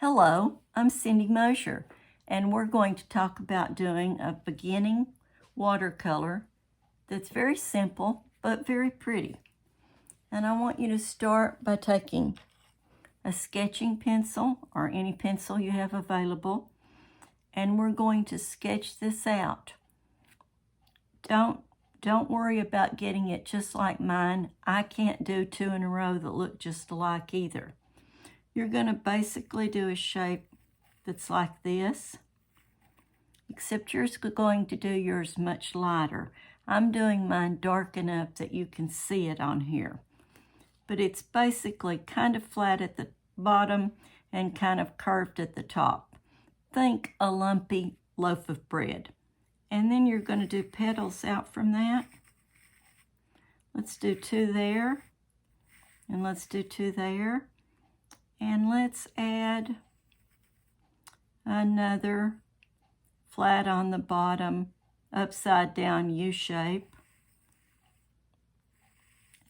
Hello, I'm Cindy Moser, and we're going to talk about doing a beginning watercolor that's very simple but very pretty. And I want you to start by taking a sketching pencil or any pencil you have available, and we're going to sketch this out. Don't worry about getting it just like mine. I can't do two in a row that look just alike either. You're going to basically do a shape that's like this, except you're going to do yours much lighter. I'm doing mine dark enough that you can see it on here. But it's basically kind of flat at the bottom and kind of curved at the top. Think a lumpy loaf of bread. And then you're going to do petals out from that. Let's do two there, and let's do two there. And let's add another flat on the bottom, upside down U shape.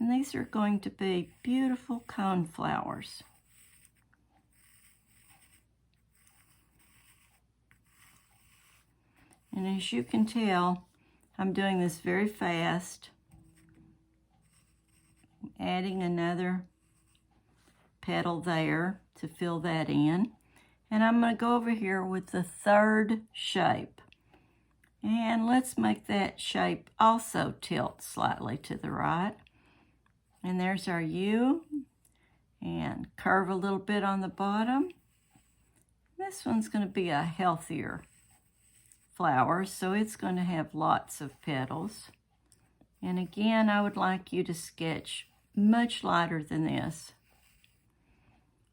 And these are going to be beautiful cone flowers. And as you can tell, I'm doing this very fast. Adding another petal there to fill that in. And I'm going to go over here with the third shape. And let's make that shape also tilt slightly to the right. And there's our U. And curve a little bit on the bottom. This one's going to be a healthier flower, so it's going to have lots of petals. And again, I would like you to sketch much lighter than this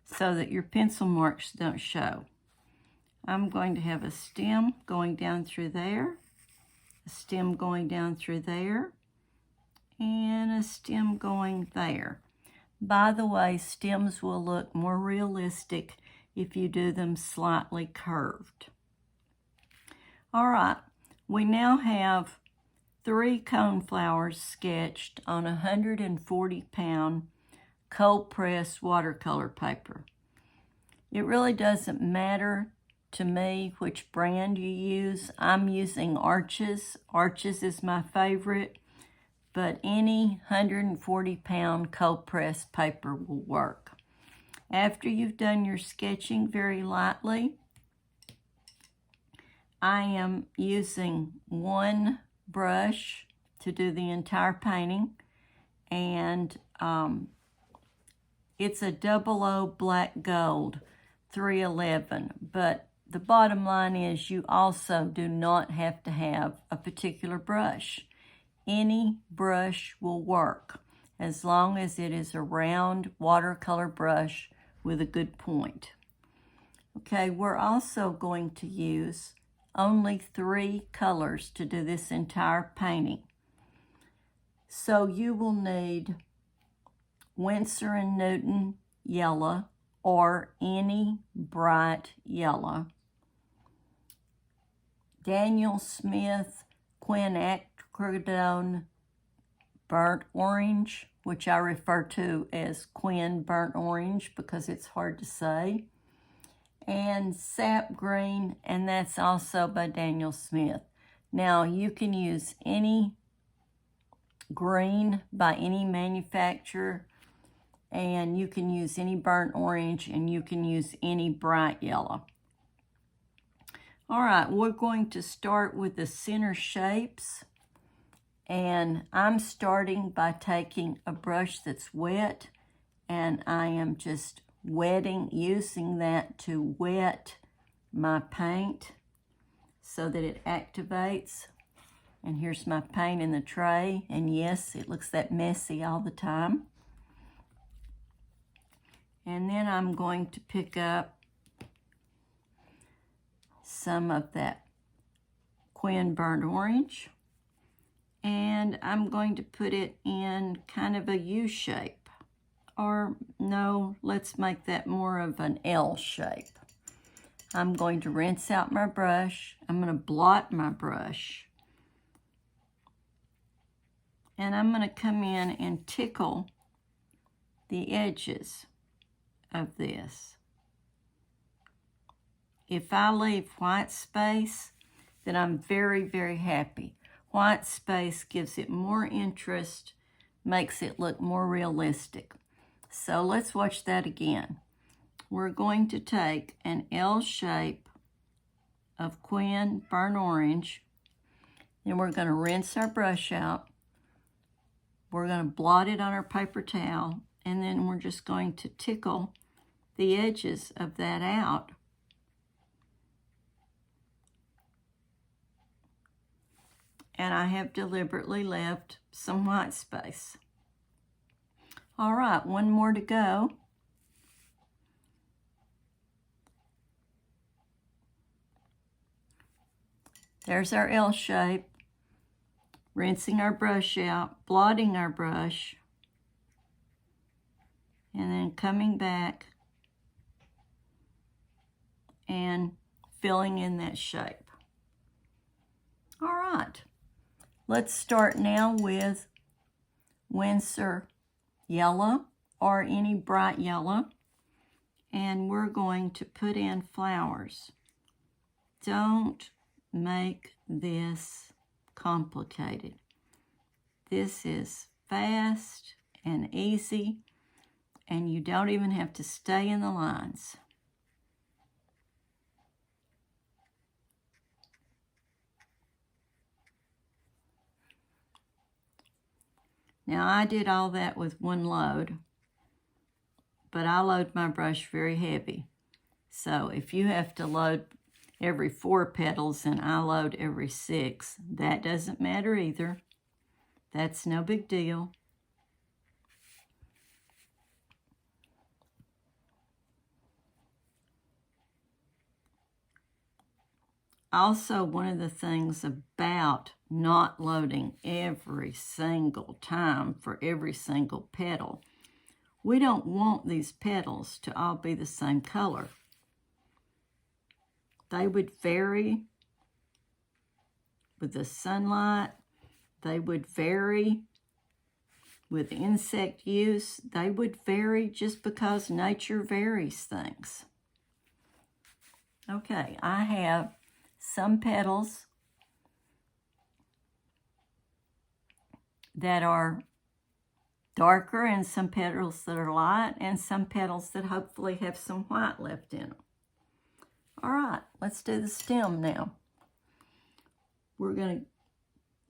so that your pencil marks don't show. I'm going to have a stem going down through there, a stem going down through there, and a stem going there. By the way, stems will look more realistic if you do them slightly curved. All right, we now have 3 cone flowers sketched on a 140-pound cold press watercolor paper. It really doesn't matter to me which brand you use. I'm using Arches. Arches is my favorite, but any 140-pound cold press paper will work. After you've done your sketching very lightly, I am using one brush to do the entire painting, and it's a 00 black gold 311, but the bottom line is you also do not have to have a particular brush. Any brush will work as long as it is a round watercolor brush with a good point. Okay, we're also going to use only 3 colors to do this entire painting. So you will need Winsor & Newton yellow or any bright yellow, Daniel Smith quinacridone burnt orange, which I refer to as Quin burnt orange because it's hard to say, and sap green, and that's also by Daniel Smith. Now, you can use any green by any manufacturer, and you can use any burnt orange, and you can use any bright yellow. All right, we're going to start with the center shapes, and I'm starting by taking a brush that's wet, and I am just using that to wet my paint so that it activates. And here's my paint in the tray, and yes, it looks that messy all the time. And then I'm going to pick up some of that Quin burnt orange, and I'm going to put it in kind of a U shape. Or no, let's make that more of an L shape. I'm going to rinse out my brush. I'm going to blot my brush. And I'm going to come in and tickle the edges of this. if I leave white space, then I'm very, very happy. White space gives it more interest, makes it look more realistic. So let's watch that again. We're going to take an L shape of Quin burnt orange, then we're going to rinse our brush out. We're going to blot it on our paper towel, and then we're just going to tickle the edges of that out. And I have deliberately left some white space. All right, one more to go. There's our L shape. Rinsing our brush out, blotting our brush, and then coming back and filling in that shape. All right, let's start now with Winsor yellow or any bright yellow, and we're going to put in flowers. Don't make this complicated. This is fast and easy, and you don't even have to stay in the lines. Now, I did all that with one load, but I load my brush very heavy. So if you have to load every 4 petals and I load every 6, that doesn't matter either. That's no big deal. Also, one of the things about not loading every single time for every single petal, we don't want these petals to all be the same color. They would vary with the sunlight. They would vary with insect use. They would vary just because nature varies things. Okay, I have some petals that are darker and some petals that are light and some petals that hopefully have some white left in them. All right, let's do the stem now. We're going to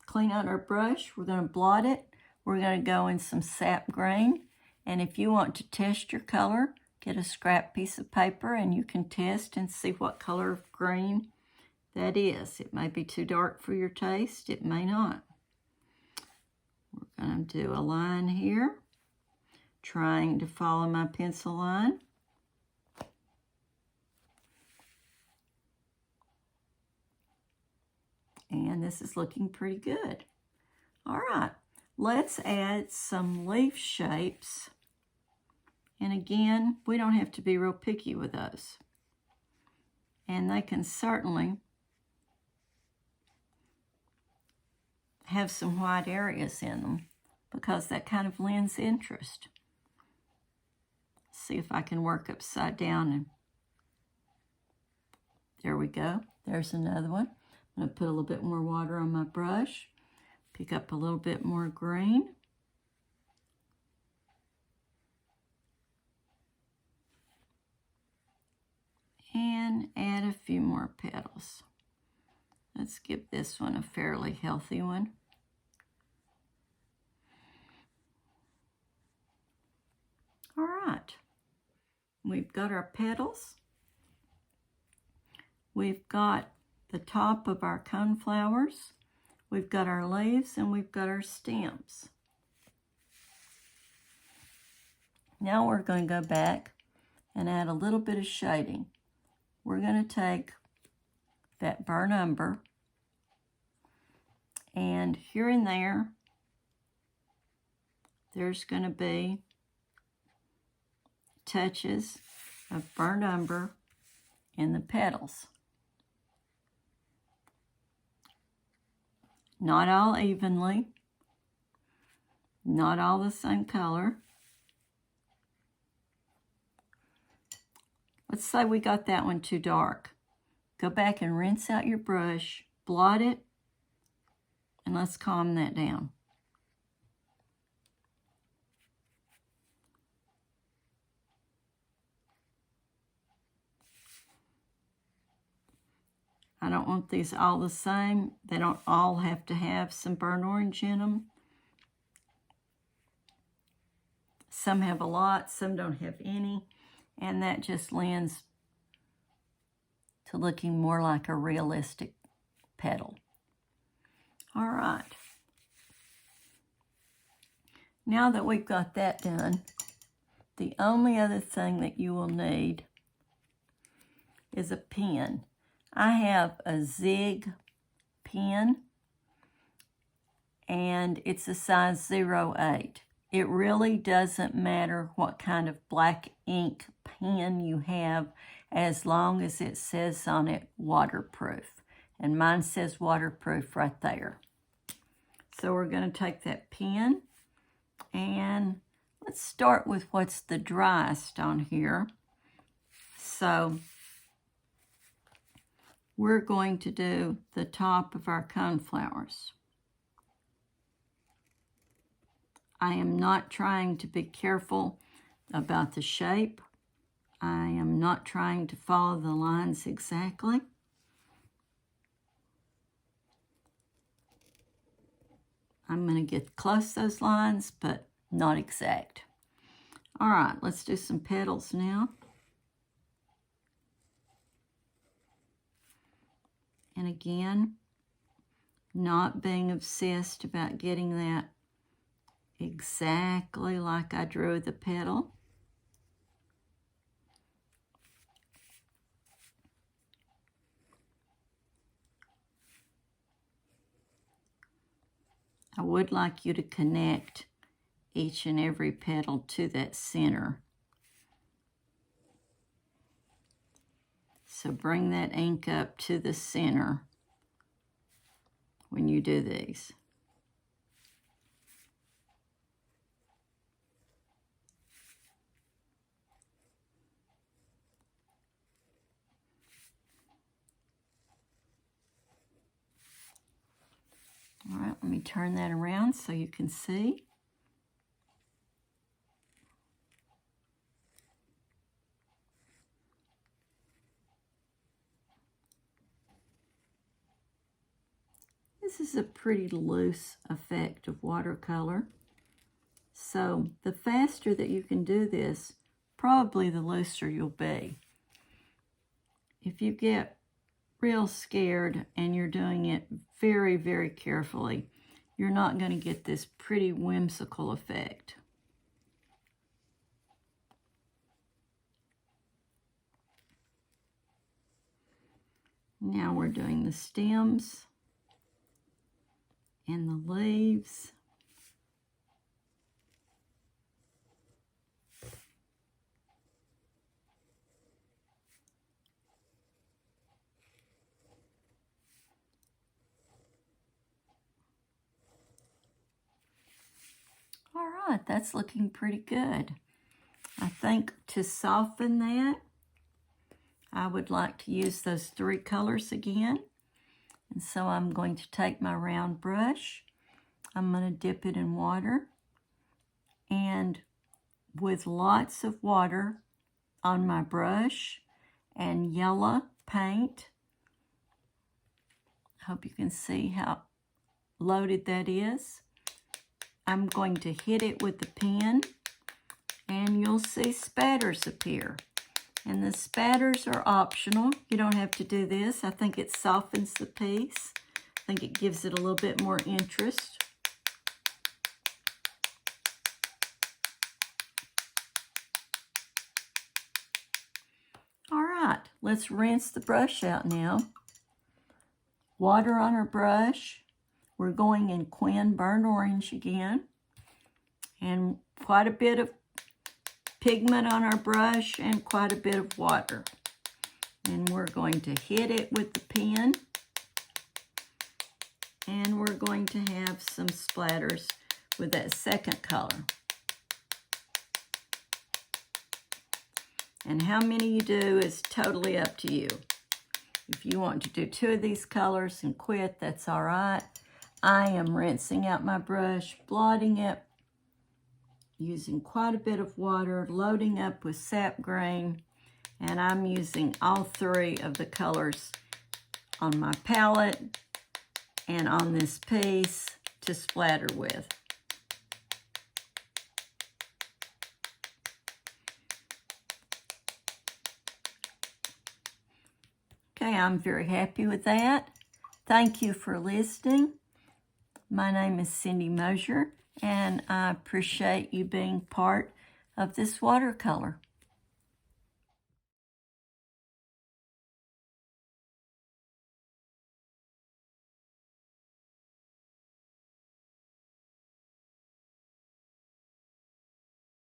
clean out our brush. We're going to blot it. We're going to go in some sap green. And if you want to test your color, get a scrap piece of paper and you can test and see what color of green that is. It may be too dark for your taste. It may not. We're going to do a line here, trying to follow my pencil line. And this is looking pretty good. All right, let's add some leaf shapes. And again, we don't have to be real picky with those. And they can certainly have some white areas in them because that kind of lends interest. See if I can work upside down. And there we go. There's another one. I'm going to put a little bit more water on my brush, pick up a little bit more green. And add a few more petals. Let's give this one a fairly healthy one. All right, we've got our petals. We've got the top of our coneflowers. We've got our leaves and we've got our stems. Now we're going to go back and add a little bit of shading. We're going to take that burnt umber and here and there, there's going to be touches of burnt umber in the petals. Not all evenly, not all the same color. Let's say we got that one too dark. go back and rinse out your brush, blot it, and let's calm that down. I don't want these all the same. They don't all have to have some burnt orange in them. Some have a lot, some don't have any, and that just lends to looking more like a realistic petal. All right. Now that we've got that done, the only other thing that you will need is a pen. I have a Zig pen, and it's a size 08. It really doesn't matter what kind of black ink pen you have, as long as it says on it waterproof. And mine says waterproof right there. So we're going to take that pen, and let's start with what's the driest on here. So we're going to do the top of our coneflowers. I am not trying to be careful about the shape. I am not trying to follow the lines exactly. I'm going to get close to those lines, but not exact. All right, let's do some petals now. And again, not being obsessed about getting that exactly like I drew the petal. I would like you to connect each and every petal to that center. So bring that ink up to the center when you do these. All right, let me turn that around so you can see. This is a pretty loose effect of watercolor. So the faster that you can do this, probably the looser you'll be. If you get real scared and you're doing it very, very carefully, you're not going to get this pretty whimsical effect. Now we're doing the stems and the leaves. All right, that's looking pretty good. I think to soften that, I would like to use those 3 colors again. And so I'm going to take my round brush. I'm going to dip it in water. And with lots of water on my brush and yellow paint, I hope you can see how loaded that is. I'm going to hit it with the pen, and you'll see spatters appear. And the spatters are optional. You don't have to do this. I think it softens the piece. I think it gives it a little bit more interest. All right, let's rinse the brush out now. Water on our brush. We're going in Quin Burnt Orange again. And quite a bit of pigment on our brush and quite a bit of water. And we're going to hit it with the pen. And we're going to have some splatters with that second color. And how many you do is totally up to you. If you want to do 2 of these colors and quit, that's all right. I am rinsing out my brush, blotting it, using quite a bit of water, loading up with sap green, and I'm using all 3 of the colors on my palette and on this piece to splatter with. Okay, I'm very happy with that. Thank you for listening. My name is Cindy Moser, and I appreciate you being part of this watercolor.